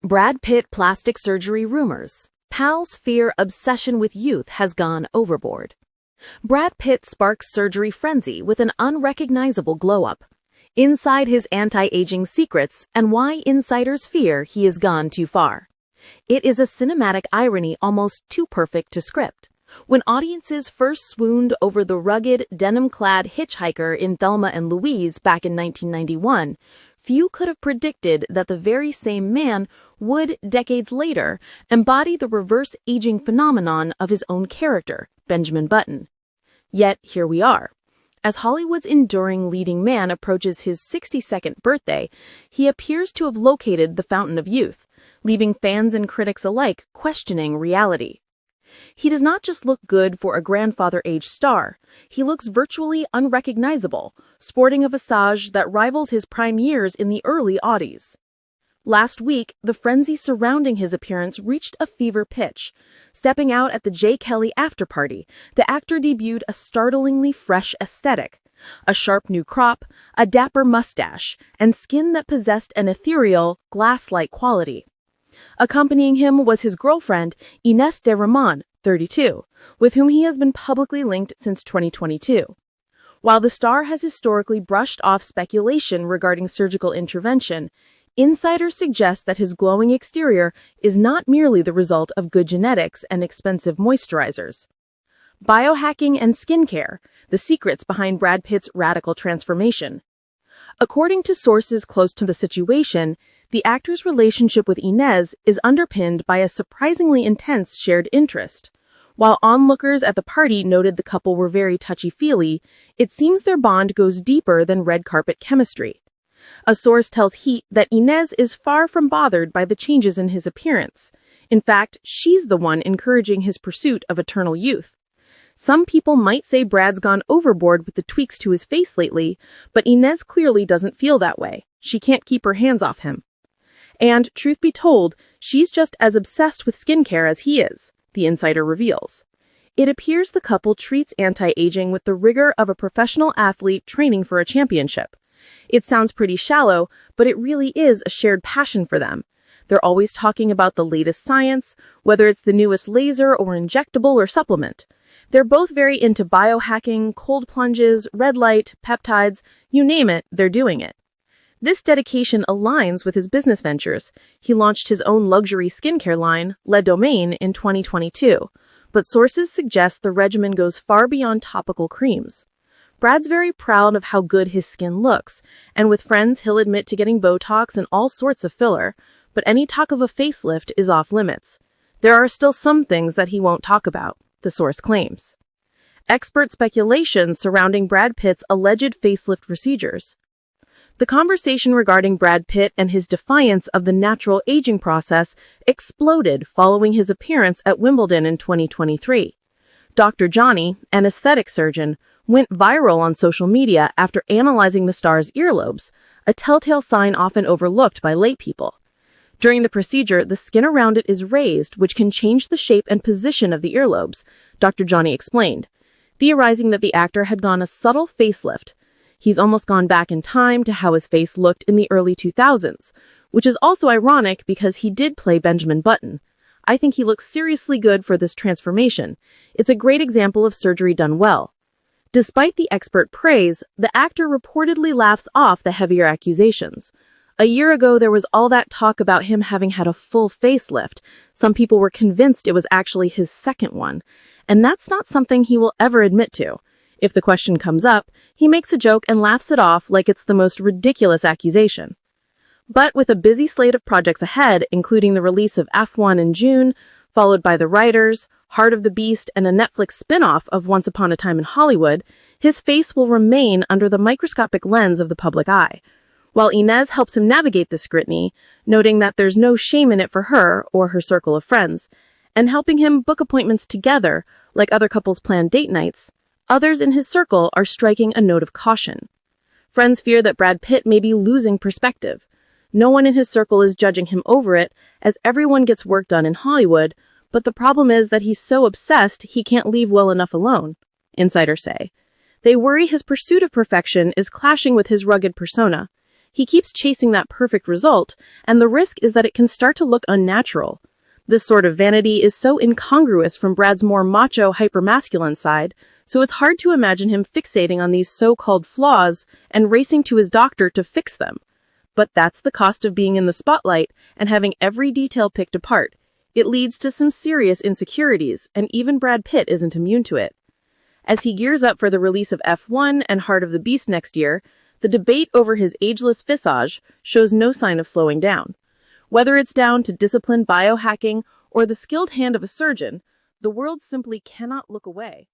Brad Pitt plastic surgery rumors. Pals fear obsession with youth has gone overboard. Brad Pitt sparks surgery frenzy with an unrecognizable glow-up. Inside his anti-aging secrets and why insiders fear he has gone too far. It is a cinematic irony almost too perfect to script. When audiences first swooned over the rugged, denim-clad hitchhiker in Thelma and Louise back in 1991, few could have predicted that the very same man would, decades later, embody the reverse aging phenomenon of his own character, Benjamin Button. Yet here we are. As Hollywood's enduring leading man approaches his 62nd birthday, he appears to have located the fountain of youth, leaving fans and critics alike questioning reality. He does not just look good for a grandfather-age star, he looks virtually unrecognizable, sporting a visage that rivals his prime years in the early aughties. Last week, the frenzy surrounding his appearance reached a fever pitch. Stepping out at the J. Kelly after-party, the actor debuted a startlingly fresh aesthetic. A sharp new crop, a dapper mustache, and skin that possessed an ethereal, glass-like quality. Accompanying him was his girlfriend, Ines de Ramon, 32, with whom he has been publicly linked since 2022. While the star has historically brushed off speculation regarding surgical intervention, insiders suggest that his glowing exterior is not merely the result of good genetics and expensive moisturizers. Biohacking and skincare, the secrets behind Brad Pitt's radical transformation. According to sources close to the situation, the actor's relationship with Inez is underpinned by a surprisingly intense shared interest. While onlookers at the party noted the couple were very touchy-feely, it seems their bond goes deeper than red carpet chemistry. A source tells Heat that Inez is far from bothered by the changes in his appearance. In fact, she's the one encouraging his pursuit of eternal youth. Some people might say Brad's gone overboard with the tweaks to his face lately, but Inez clearly doesn't feel that way. She can't keep her hands off him. And, truth be told, she's just as obsessed with skincare as he is, the insider reveals. It appears the couple treats anti-aging with the rigor of a professional athlete training for a championship. It sounds pretty shallow, but it really is a shared passion for them. They're always talking about the latest science, whether it's the newest laser or injectable or supplement. They're both very into biohacking, cold plunges, red light, peptides, you name it, they're doing it. This dedication aligns with his business ventures. He launched his own luxury skincare line, Le Domaine, in 2022, but sources suggest the regimen goes far beyond topical creams. Brad's very proud of how good his skin looks, and with friends he'll admit to getting Botox and all sorts of filler, but any talk of a facelift is off limits. There are still some things that he won't talk about, the source claims. Expert speculation surrounding Brad Pitt's alleged facelift procedures. The conversation regarding Brad Pitt and his defiance of the natural aging process exploded following his appearance at Wimbledon in 2023. Dr. Johnny, an aesthetic surgeon, went viral on social media after analyzing the star's earlobes, a telltale sign often overlooked by laypeople. During the procedure, the skin around it is raised, which can change the shape and position of the earlobes, Dr. Johnny explained, theorizing that the actor had gone a subtle facelift. He's almost gone back in time to how his face looked in the early 2000s, which is also ironic because he did play Benjamin Button. I think he looks seriously good for this transformation. It's a great example of surgery done well. Despite the expert praise, the actor reportedly laughs off the heavier accusations. A year ago, there was all that talk about him having had a full facelift. Some people were convinced it was actually his second one, and that's not something he will ever admit to. If the question comes up, he makes a joke and laughs it off like it's the most ridiculous accusation. But with a busy slate of projects ahead, including the release of F1 in June, followed by The Writers, Heart of the Beast, and a Netflix spin-off of Once Upon a Time in Hollywood, his face will remain under the microscopic lens of the public eye. While Inez helps him navigate the scrutiny, noting that there's no shame in it for her or her circle of friends, and helping him book appointments together, like other couples plan date nights, others in his circle are striking a note of caution. Friends fear that Brad Pitt may be losing perspective. No one in his circle is judging him over it, as everyone gets work done in Hollywood, but the problem is that he's so obsessed he can't leave well enough alone, insiders say. They worry his pursuit of perfection is clashing with his rugged persona. He keeps chasing that perfect result, and the risk is that it can start to look unnatural. This sort of vanity is so incongruous from Brad's more macho, hypermasculine side, so it's hard to imagine him fixating on these so-called flaws and racing to his doctor to fix them. But that's the cost of being in the spotlight and having every detail picked apart. It leads to some serious insecurities, and even Brad Pitt isn't immune to it. As he gears up for the release of F1 and Heart of the Beast next year, the debate over his ageless visage shows no sign of slowing down. Whether it's down to disciplined biohacking or the skilled hand of a surgeon, the world simply cannot look away.